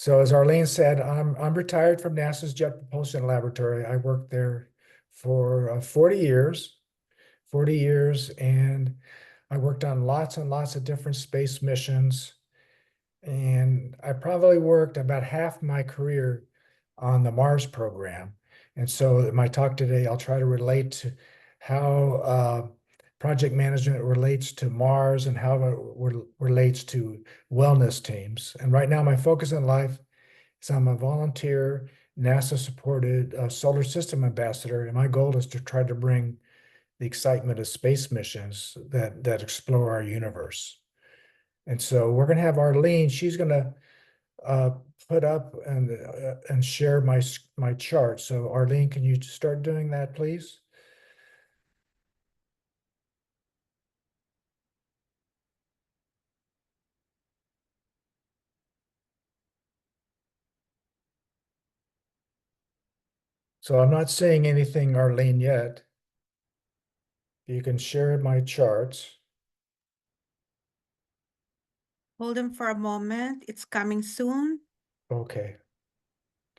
So as Arlene said, I'm retired from NASA's Jet Propulsion Laboratory. I worked there for 40 years, and I worked on lots and lots of different space missions. And I probably worked about half my career on the Mars program. And so in my talk today, I'll try to relate to how project management relates to Mars and how it relates to wellness teams. And right now, my focus in life is I'm a volunteer, NASA-supported solar system ambassador, and my goal is to try to bring the excitement of space missions that explore our universe. And so we're going to have Arlene. She's going to uh, put up and share my chart. So Arlene, can you start doing that, please? So I'm not saying anything, Arlene, yet. You can share my charts. Hold them for a moment. It's coming soon. Okay.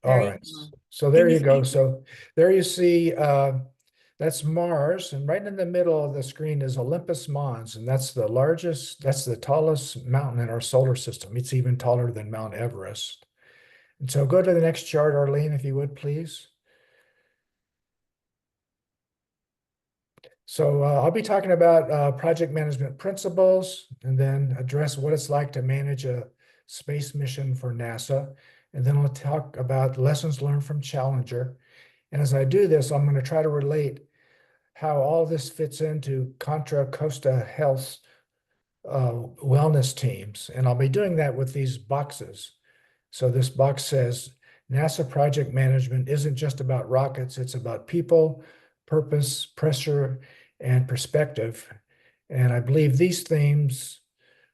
There All you right. go. So there Can you you go. see? So there you see that's Mars, and right in the middle of the screen is Olympus Mons, and that's the tallest mountain in our solar system. It's even taller than Mount Everest. And so go to the next chart, Arlene, if you would, please. So I'll be talking about project management principles and then address what it's like to manage a space mission for NASA. And then I'll talk about lessons learned from Challenger. And as I do this, I'm going to try to relate how all this fits into Contra Costa Health's wellness teams. And I'll be doing that with these boxes. So this box says NASA project management isn't just about rockets, it's about people, purpose, pressure, and perspective. And I believe these themes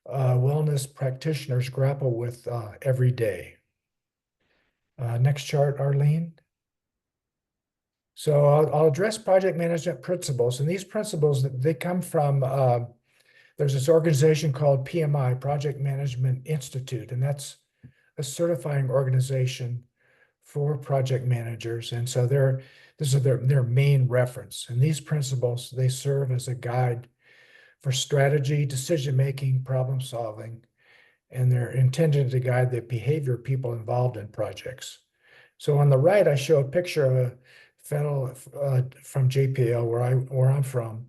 wellness practitioners grapple with every day. Next chart, Arlene. So I'll address project management principles, and these principles they come from there's this organization called PMI, Project Management Institute, and that's a certifying organization for project managers. And so this is their main reference. And these principles, they serve as a guide for strategy, decision-making, problem solving, and they're intended to guide the behavior of people involved in projects. So on the right, I show a picture of a fellow from JPL where I'm from.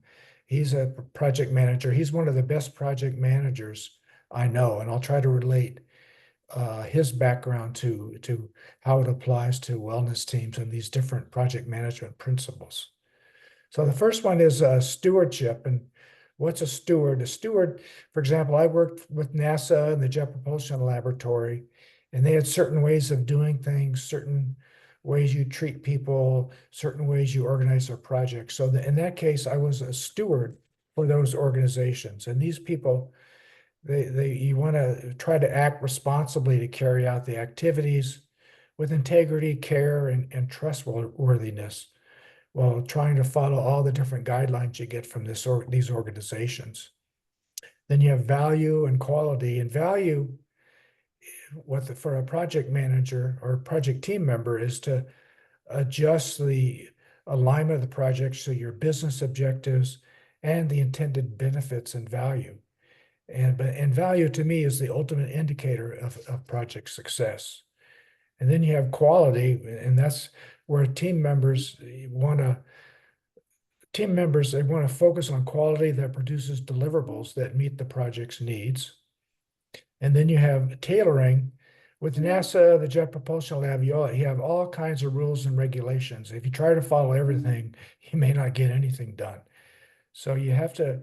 He's a project manager. He's one of the best project managers I know, and I'll try to relate his background to how it applies to wellness teams and these different project management principles. So the first one is stewardship. And what's a steward? A steward, for example, I worked with NASA and the Jet Propulsion Laboratory, and they had certain ways of doing things, certain ways you treat people, certain ways you organize their projects. So in that case, I was a steward for those organizations. And these people, you want to try to act responsibly to carry out the activities with integrity, care, and trustworthiness while trying to follow all the different guidelines you get from these organizations. Then you have value and quality. And value, for a project manager or project team member, is to adjust the alignment of the project so your business objectives and the intended benefits and value. And value to me is the ultimate indicator of project success. And then you have quality, and that's where team members, they want to focus on quality that produces deliverables that meet the project's needs. And then you have tailoring. With NASA, the Jet Propulsion Lab, you have all kinds of rules and regulations. If you try to follow everything, you may not get anything done. So you have to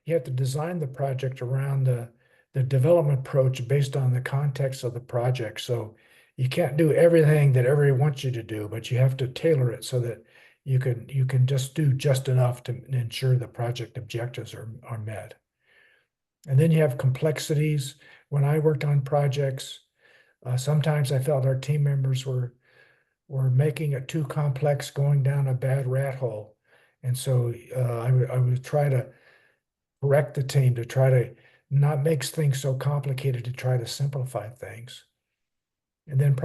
you have to design the project around the development approach based on the context of the project. So you can't do everything that everyone wants you to do, but you have to tailor it so that you can just do just enough to ensure the project objectives are met. And then you have complexities. When I worked on projects, sometimes I felt our team members were making it too complex, going down a bad rat hole. And so I would try to correct the team to try to not make things so complicated, to try to simplify things. And then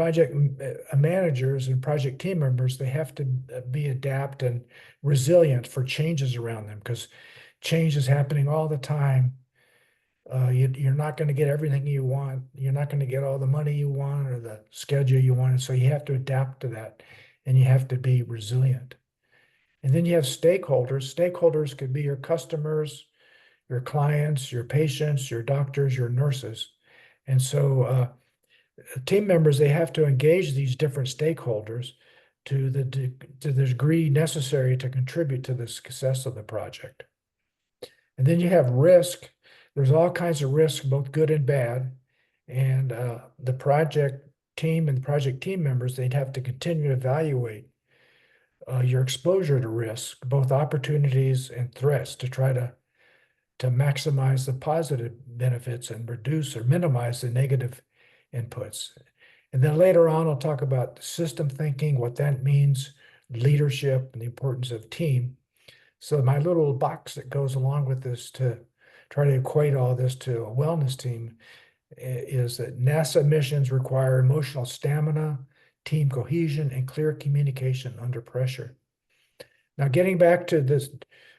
managers and project team members, they have to be adapt and resilient for changes around them, because change is happening all the time. You're not going to get everything you want. You're not going to get all the money you want or the schedule you want. And so you have to adapt to that, and you have to be resilient. And then you have stakeholders. Stakeholders could be your customers, your clients, your patients, your doctors, your nurses. And so team members, they have to engage these different stakeholders to the degree necessary to contribute to the success of the project. And then you have risk. There's all kinds of risk, both good and bad. And the project team and the project team members, they'd have to continue to evaluate your exposure to risk, both opportunities and threats, to try to maximize the positive benefits and reduce or minimize the negative inputs. And then later on, I'll talk about system thinking, what that means, leadership, and the importance of team. So my little box that goes along with this to try to equate all this to a wellness team is that NASA missions require emotional stamina, team cohesion, and clear communication under pressure. Now, getting back to this,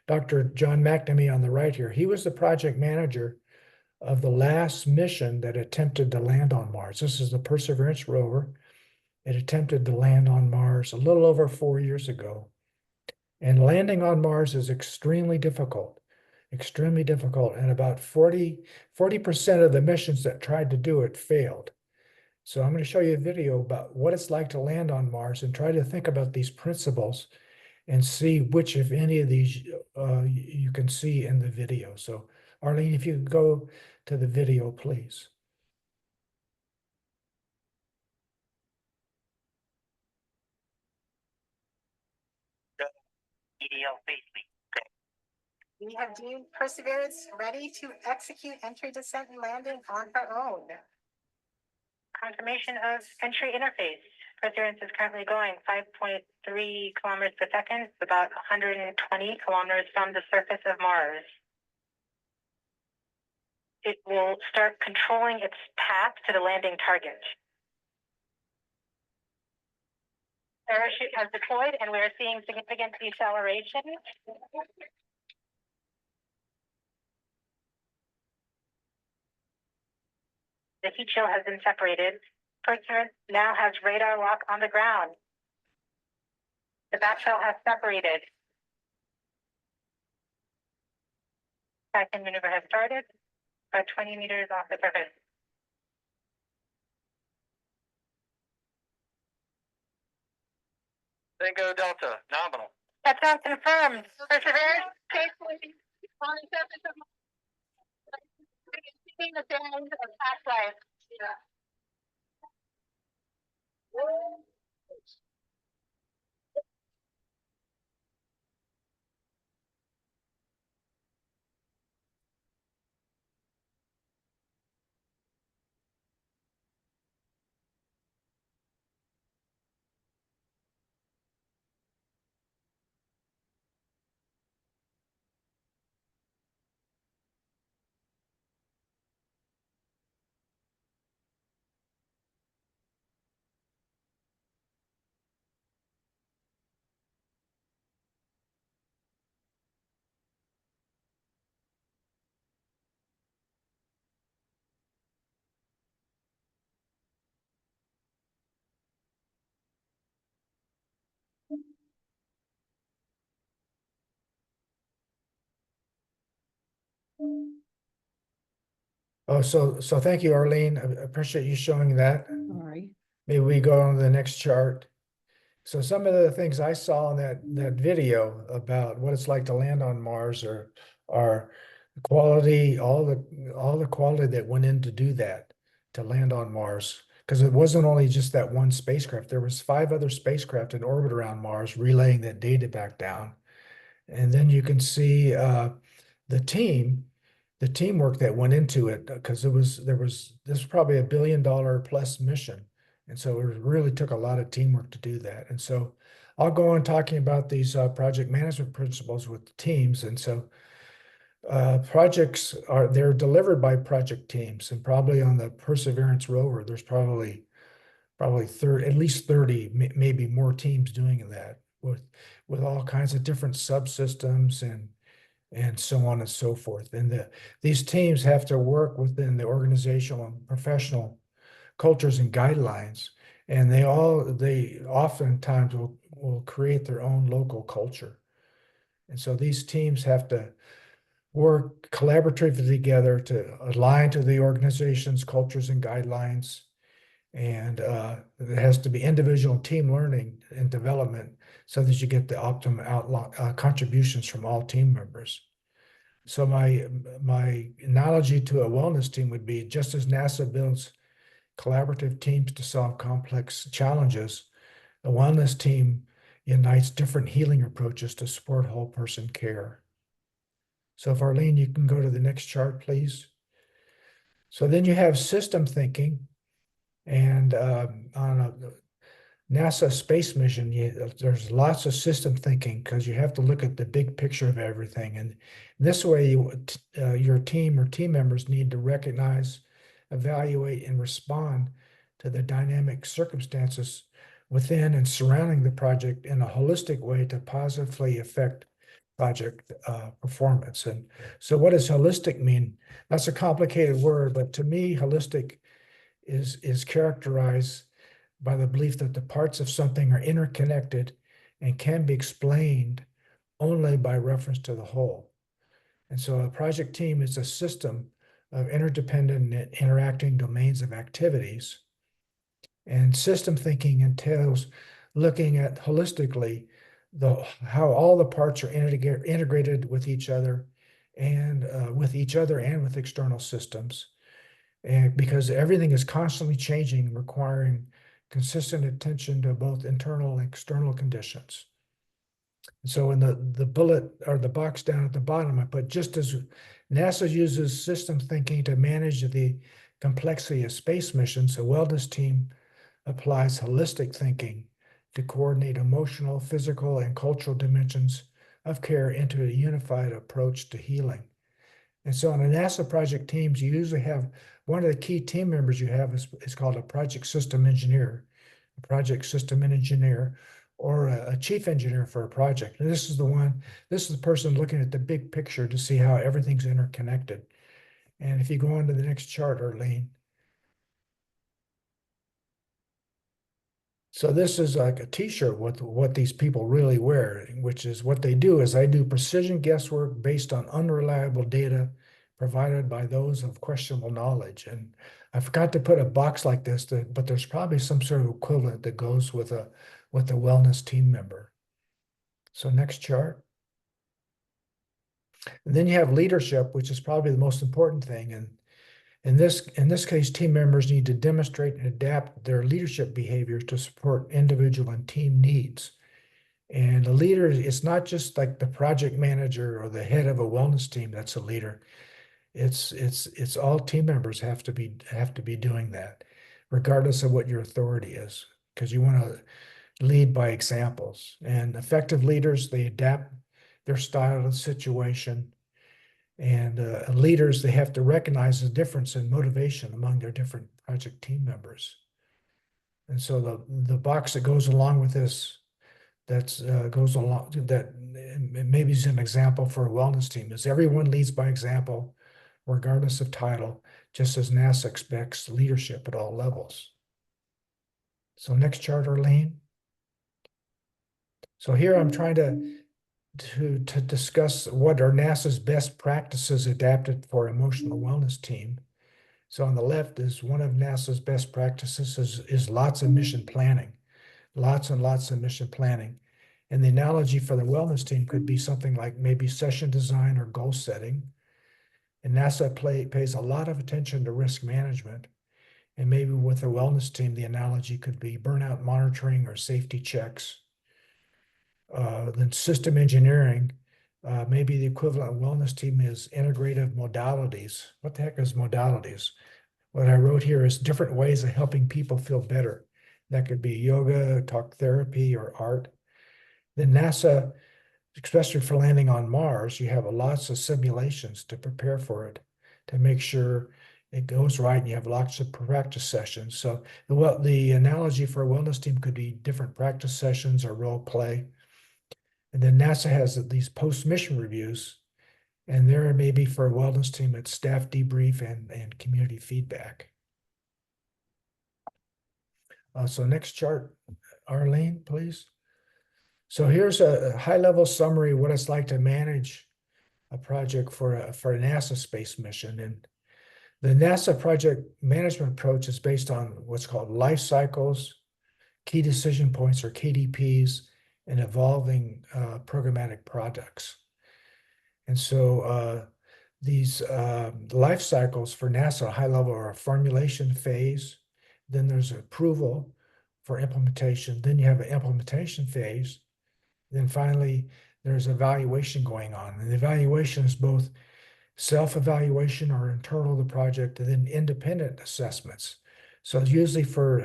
Dr. John McNamee on the right here, he was the project manager of the last mission that attempted to land on Mars. This is the Perseverance rover. It attempted to land on Mars a little over 4 years ago. And landing on Mars is extremely difficult, and about 40% of the missions that tried to do it failed. So I'm going to show you a video about what it's like to land on Mars and try to think about these principles and see which, if any of these, you can see in the video. So Arlene, if you could go to the video, please. We have deemed Perseverance ready to execute entry, descent, and landing on her own. Confirmation of entry interface. Perseverance is currently going 5.3 kilometers per second, about 120 kilometers from the surface of Mars. It will start controlling its path to the landing target. Parachute has deployed, and we are seeing significant deceleration. The heat shield has been separated. Perseverance now has radar lock on the ground. The backshell has separated. Second maneuver has started, about 20 meters off the surface. Tango Delta, nominal. Touchdown confirmed. Perseverance safely on the surface of Mars. Seeing the sound of past life. Oh, so thank you, Arlene. I appreciate you showing that. Sorry. Maybe we go on to the next chart. So some of the things I saw in that video about what it's like to land on Mars are quality, all the quality that went in to do that, to land on Mars. Because it wasn't only just that one spacecraft. There was 5 other spacecraft in orbit around Mars relaying that data back down. And then you can see the teamwork that went into it, because this was probably $1 billion plus mission. And so it really took a lot of teamwork to do that. And so I'll go on talking about these project management principles with teams. And so projects they're delivered by project teams, and probably on the Perseverance rover, there's probably probably 30, at least 30, maybe more teams doing that with all kinds of different subsystems and so on and so forth. And these teams have to work within the organizational and professional cultures and guidelines. And they oftentimes will create their own local culture. And so these teams have to work collaboratively together to align to the organization's cultures and guidelines. And there has to be individual and team learning and development so that you get the optimum contributions from all team members. So my analogy to a wellness team would be, just as NASA builds collaborative teams to solve complex challenges, the wellness team unites different healing approaches to support whole person care. So if Arlene, you can go to the next chart, please. So then you have system thinking, and on a NASA space mission, there's lots of system thinking because you have to look at the big picture of everything. And this way, your team or team members need to recognize, evaluate, and respond to the dynamic circumstances within and surrounding the project in a holistic way to positively affect project performance. And so what does holistic mean? That's a complicated word, but to me, holistic is characterized by the belief that the parts of something are interconnected and can be explained only by reference to the whole. And so a project team is a system of interdependent and interacting domains of activities. And system thinking entails looking at holistically how all the parts are integrated with each other and with external systems. And because everything is constantly changing, requiring consistent attention to both internal and external conditions. So in the bullet or the box down at the bottom, I put, just as NASA uses system thinking to manage the complexity of space missions, a wellness team applies holistic thinking to coordinate emotional, physical, and cultural dimensions of care into a unified approach to healing. And so on a NASA project teams, you usually have one of the key team members you have is called a project system engineer, or a chief engineer for a project. And this is the person looking at the big picture to see how everything's interconnected. And if you go on to the next chart, Arlene. So this is like a t-shirt with what these people really wear, which is what they do is they do precision guesswork based on unreliable data provided by those of questionable knowledge. And I forgot to put a box like this, but there's probably some sort of equivalent that goes with a wellness team member. So next chart. And then you have leadership, which is probably the most important thing. And in this case, team members need to demonstrate and adapt their leadership behaviors to support individual and team needs. And a leader, it's not just like the project manager or the head of a wellness team that's a leader. It's all team members have to be doing that, regardless of what your authority is, because you want to lead by examples. And effective leaders, they adapt their style to the situation. And leaders, they have to recognize the difference in motivation among their different project team members. And so the box that goes along with this, that maybe is an example for a wellness team, is everyone leads by example, regardless of title, just as NASA expects leadership at all levels. So next chart, Arlene. So here I'm trying to discuss what are NASA's best practices adapted for emotional wellness team. So on the left is one of NASA's best practices is lots of mission planning, lots and lots of mission planning. And the analogy for the wellness team could be something like maybe session design or goal setting. And NASA pays a lot of attention to risk management. And maybe with the wellness team, the analogy could be burnout monitoring or safety checks. Then system engineering, maybe the equivalent wellness team is integrative modalities. What the heck is modalities? What I wrote here is different ways of helping people feel better. That could be yoga, talk therapy, or art. Then NASA, especially for landing on Mars, you have lots of simulations to prepare for it, to make sure it goes right and you have lots of practice sessions. So the analogy for a wellness team could be different practice sessions or role play. And then NASA has these post-mission reviews, and there may be for a wellness team, it's staff debrief and community feedback. So next chart, Arlene, please. So here's a high-level summary of what it's like to manage a project for a NASA space mission. And the NASA project management approach is based on what's called life cycles, key decision points or KDPs, and evolving programmatic products. And so these life cycles for NASA high level are a formulation phase, then there's approval for implementation, then you have an implementation phase, then finally there's evaluation going on. And the evaluation is both self-evaluation or internal to the project, and then independent assessments. So usually for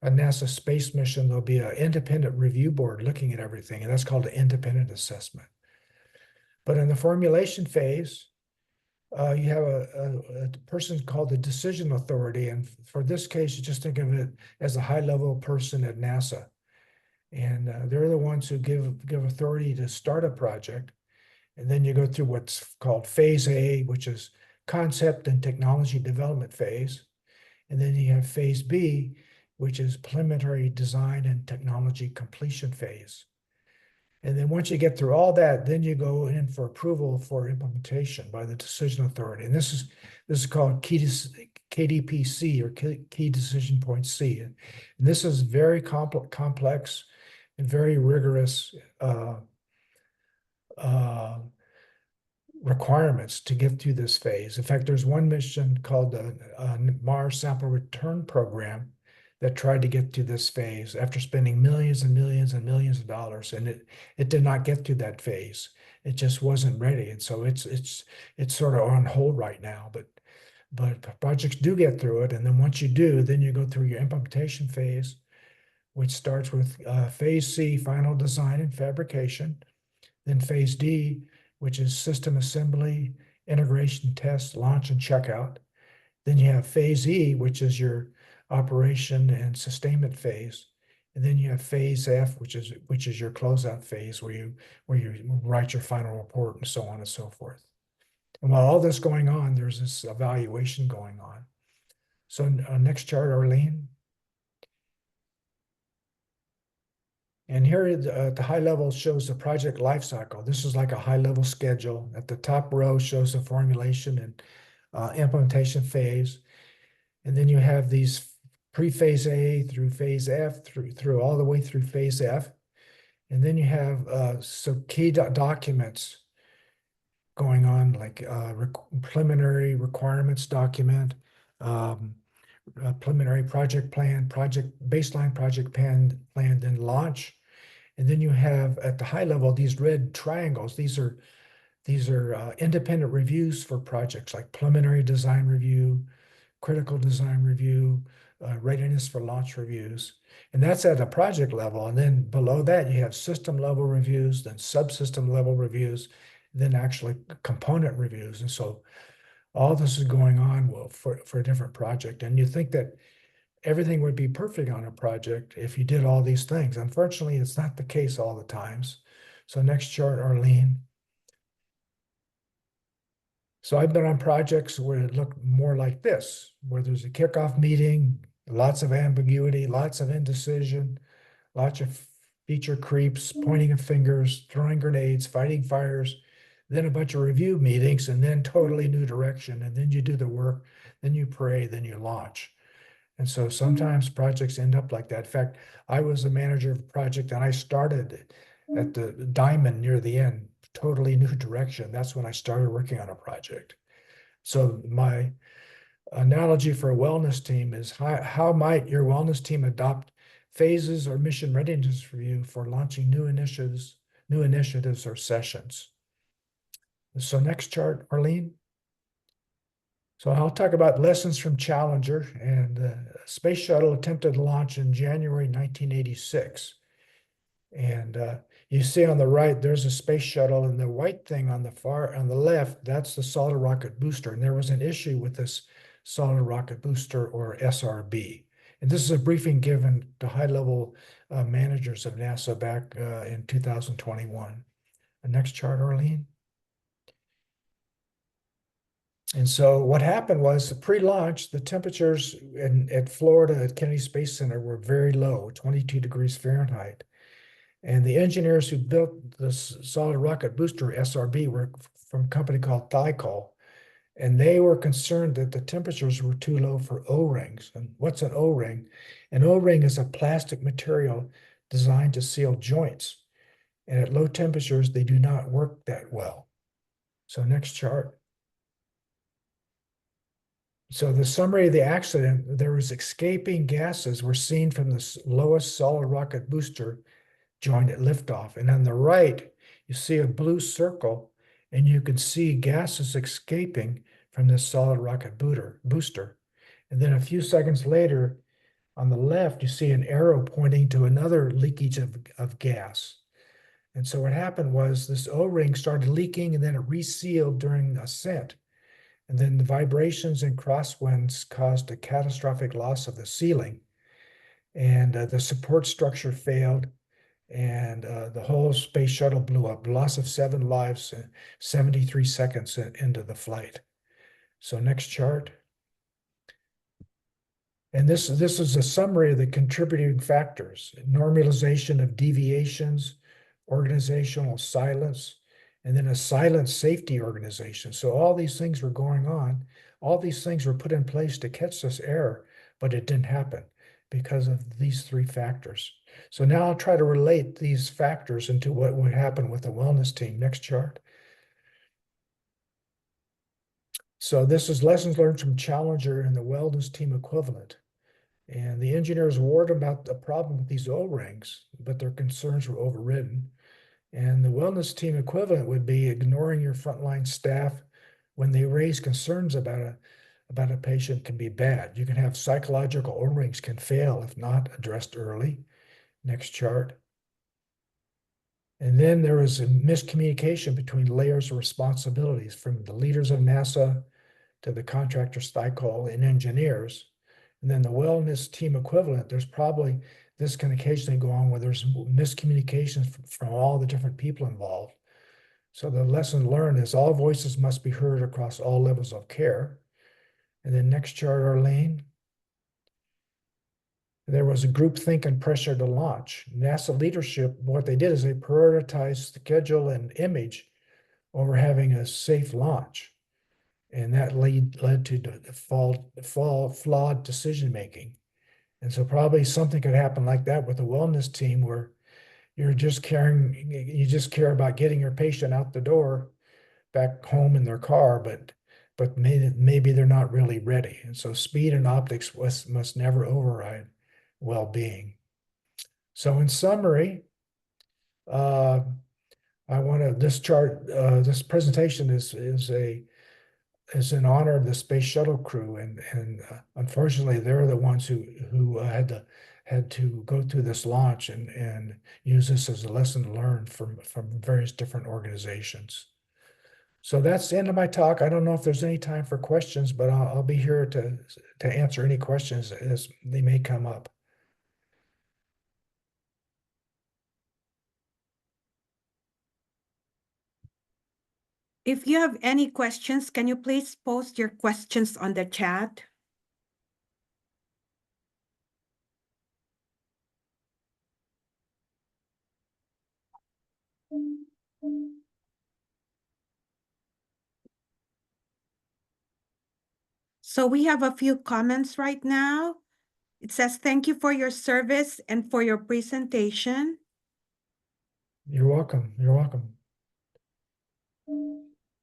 a NASA space mission, there'll be an independent review board looking at everything, and that's called an independent assessment. But in the formulation phase, you have a person called the decision authority. And for this case, you just think of it as a high-level person at NASA. And they're the ones who give authority to start a project. And then you go through what's called phase A, which is concept and technology development phase. And then you have phase B, which is preliminary design and technology completion phase. And then once you get through all that, then you go in for approval for implementation by the decision authority. And this is called KDPC, or Key Decision Point C. And this is very complex and very rigorous requirements to get through this phase. In fact, there's one mission called the Mars Sample Return Program that tried to get to this phase after spending millions and millions and millions of dollars, and it did not get to that phase. It just wasn't ready, and so it's sort of on hold right now. But projects do get through it, and then once you do, then you go through your implementation phase, which starts with phase C, final design and fabrication, then phase D, which is system assembly, integration, test, launch, and checkout. Then you have phase E, which is your operation and sustainment phase. And then you have phase F, which is your closeout phase, where you write your final report and so on and so forth. And while all this going on, there's this evaluation going on. So next chart, Arlene. And here at the high level shows the project life cycle. This is like a high level schedule. At the top row shows the formulation and implementation phase. And then you have these pre-phase A through phase F, through all the way through phase F. And then you have some key documents going on, like preliminary requirements document, preliminary project plan, baseline project plan, then launch. And then you have at the high level these red triangles. These are independent reviews for projects, like preliminary design review, critical design review, readiness for launch reviews. And that's at a project level. And then below that, you have system level reviews, then subsystem level reviews, then actually component reviews. And so all this is going on for a different project. And you think that everything would be perfect on a project if you did all these things. Unfortunately, it's not the case all the times. So next chart, Arlene. So I've been on projects where it looked more like this, where there's a kickoff meeting, lots of ambiguity, lots of indecision, lots of feature creeps, pointing of fingers, throwing grenades, fighting fires, then a bunch of review meetings, and then totally new direction. And then you do the work, then you pray, then you launch. And so sometimes projects end up like that. In fact, I was the manager of a project and I started at the diamond near the end, totally new direction. That's when I started working on a project. So my analogy for a wellness team is how might your wellness team adopt phases or mission readiness review for launching new initiatives or sessions. So next chart, Arlene. So I'll talk about lessons from Challenger, and the space shuttle attempted to launch in January 1986. And you see on the right, there's a space shuttle, and the white thing on the left, that's the solid rocket booster. And there was an issue with this solid rocket booster, or SRB. And this is a briefing given to high-level managers of NASA back in 2021. The next chart, Arlene. And so what happened was pre-launch, the temperatures at Florida at Kennedy Space Center were very low, 22 degrees Fahrenheit. And the engineers who built this solid rocket booster, SRB, were from a company called Thiokol. And they were concerned that the temperatures were too low for O-rings. And what's an O-ring? An O-ring is a plastic material designed to seal joints. And at low temperatures, they do not work that well. So next chart. So the summary of the accident, there was escaping gases were seen from the lowest solid rocket booster joint at liftoff. And on the right, you see a blue circle, and you can see gases escaping from this solid rocket booster. And then a few seconds later, on the left, you see an arrow pointing to another leakage of gas. And so what happened was this O-ring started leaking, and then it resealed during ascent. And then the vibrations and crosswinds caused a catastrophic loss of the sealing. And the support structure failed, and the whole space shuttle blew up. Loss of 7 lives, 73 seconds into the flight. So next chart. And this is a summary of the contributing factors: normalization of deviations, organizational silence, and then a silent safety organization. So all these things were going on. All these things were put in place to catch this error, but it didn't happen because of these 3 factors. So now I'll try to relate these factors into what would happen with the wellness team. Next chart. So this is lessons learned from Challenger and the wellness team equivalent. And the engineers warned about the problem with these O-rings, but their concerns were overridden. And the wellness team equivalent would be ignoring your frontline staff when they raise concerns about a patient can be bad. You can have psychological O-rings can fail if not addressed early. Next chart. And then there was a miscommunication between layers of responsibilities from the leaders of NASA to the contractors, Thiokol, and engineers. And then the wellness team equivalent, there's probably, this can occasionally go on where there's miscommunications from all the different people involved. So the lesson learned is all voices must be heard across all levels of care. And then next chart, Arlene. There was a groupthink and pressure to launch. NASA leadership, what they did is they prioritized schedule and image over having a safe launch. And that led to flawed decision-making. And so probably something could happen like that with the wellness team where you just care about getting your patient out the door back home in their car, but maybe they're not really ready. And so speed and optics must never override well-being. So in summary, I want to, this chart, this presentation is in honor of the space shuttle crew, and unfortunately, they're the ones who had to go through this launch and use this as a lesson learned from various different organizations. So that's the end of my talk. I don't know if there's any time for questions, but I'll be here to answer any questions as they may come up. If you have any questions, can you please post your questions on the chat? So we have a few comments right now. It says, thank you for your service and for your presentation. You're welcome. You're welcome.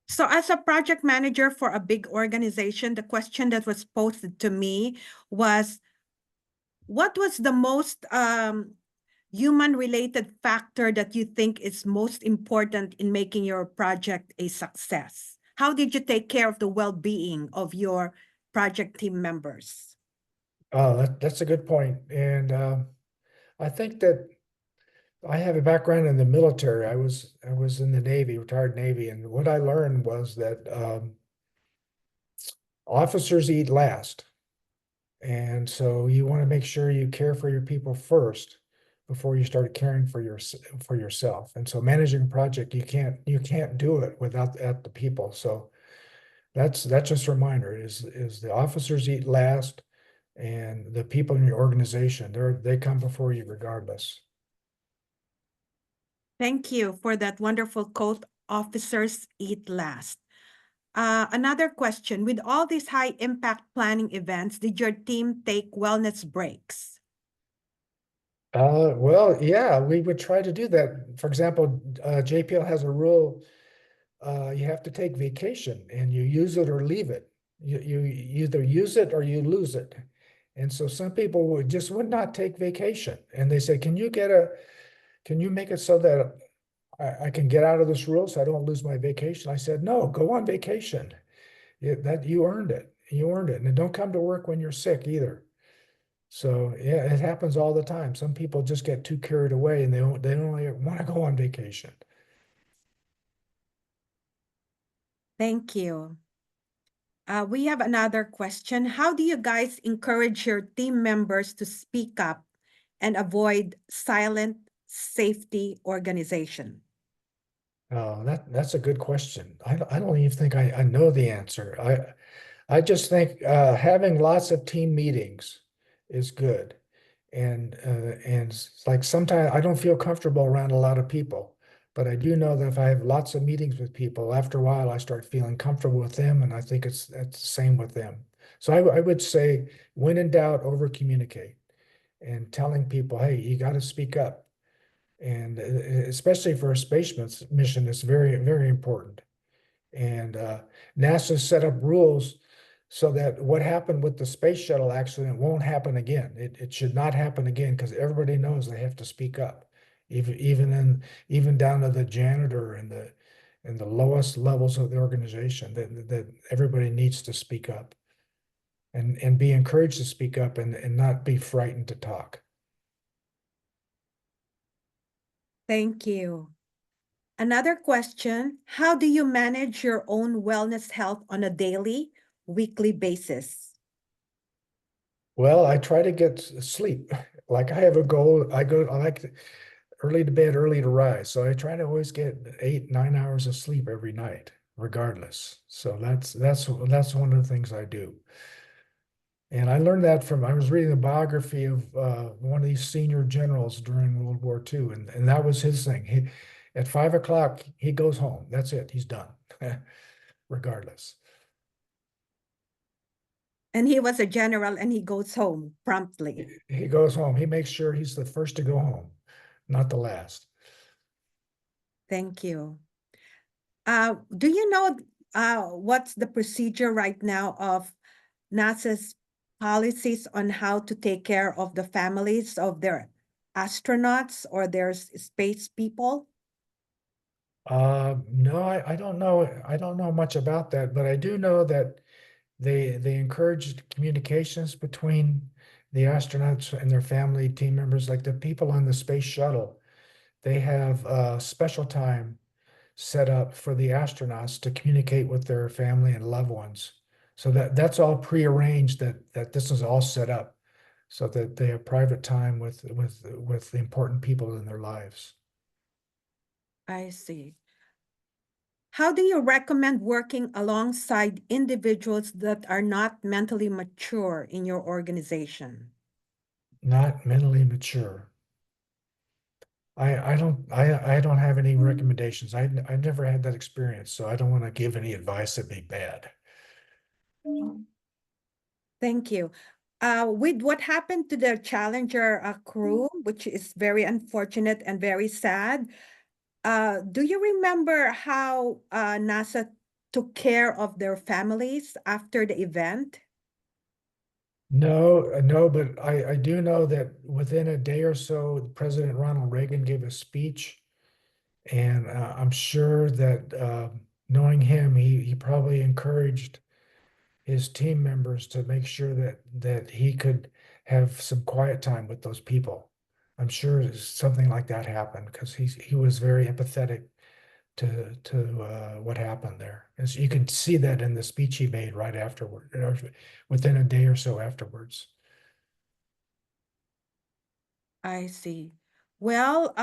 So as a project manager for a big organization, the question that was posed to me was, what was the most human-related factor that you think is most important in making your project a success? How did you take care of the well-being of your project team members? Oh, that's a good point. And I think that I have a background in the military. I was in the Navy, retired Navy, and what I learned was that officers eat last. And so you want to make sure you care for your people first before you start caring for yourself. And so managing a project, you can't do it without the people. So that's just a reminder is the officers eat last and the people in your organization, they come before you regardless. Thank you for that wonderful quote, officers eat last. Another question, with all these high impact planning events, did your team take wellness breaks? Well, yeah, we would try to do that. For example, JPL has a rule, you have to take vacation and you use it or leave it. You either use it or you lose it. And so some people would not take vacation. And they say, can you make it so that I can get out of this rule so I don't lose my vacation? I said, no, go on vacation. You earned it. You earned it. And don't come to work when you're sick either. So yeah, it happens all the time. Some people just get too carried away and they only want to go on vacation. Thank you. We have another question. How do you guys encourage your team members to speak up and avoid silent safety organization? Oh, that's a good question. I don't even think I know the answer. I just think having lots of team meetings is good. And like sometimes I don't feel comfortable around a lot of people, but I do know that if I have lots of meetings with people, after a while I start feeling comfortable with them, and I think it's the same with them. So I would say, when in doubt, over communicate, and telling people, hey, you got to speak up, and especially for a space mission, it's very, very important. And NASA set up rules so that what happened with the space shuttle accident won't happen again. It should not happen again, because everybody knows they have to speak up, even down to the janitor and the lowest levels of the organization, that everybody needs to speak up and be encouraged to speak up and not be frightened to talk. Thank you. Another question, how do you manage your own wellness health on a daily, weekly basis? Well, I try to get sleep. Like I have a goal. I like early to bed, early to rise. So I try to always get 8, 9 hours of sleep every night, regardless. So that's one of the things I do. And I learned that I was reading the biography of one of these senior generals during World War II, and that was his thing. At 5 o'clock, he goes home. That's it. He's done, regardless. And he was a general and he goes home promptly. He goes home. He makes sure he's the first to go home, not the last. Thank you. Do you know what's the procedure right now of NASA's policies on how to take care of the families of their astronauts or their space people? No, I don't know. I don't know much about that, but I do know that they encourage communications between the astronauts and their family team members, like the people on the space shuttle. They have special time set up for the astronauts to communicate with their family and loved ones. So that's all prearranged, that this is all set up so that they have private time with the important people in their lives. I see. How do you recommend working alongside individuals that are not mentally mature in your organization? Not mentally mature. I don't have any recommendations. I've never had that experience, so I don't want to give any advice that'd be bad. Thank you. With what happened to the Challenger crew, which is very unfortunate and very sad, do you remember how NASA took care of their families after the event? No, but I do know that within a day or so, President Ronald Reagan gave a speech, and I'm sure that knowing him, he probably encouraged his team members to make sure that he could have some quiet time with those people. I'm sure something like that happened because he was very empathetic what happened there. As you can see that in the speech he made right afterward, or within a day or so afterwards. I see. Well,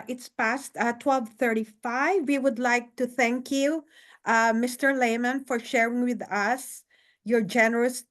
it's past 12:35. We would like to thank you, Mr. Lehman, for sharing with us your generous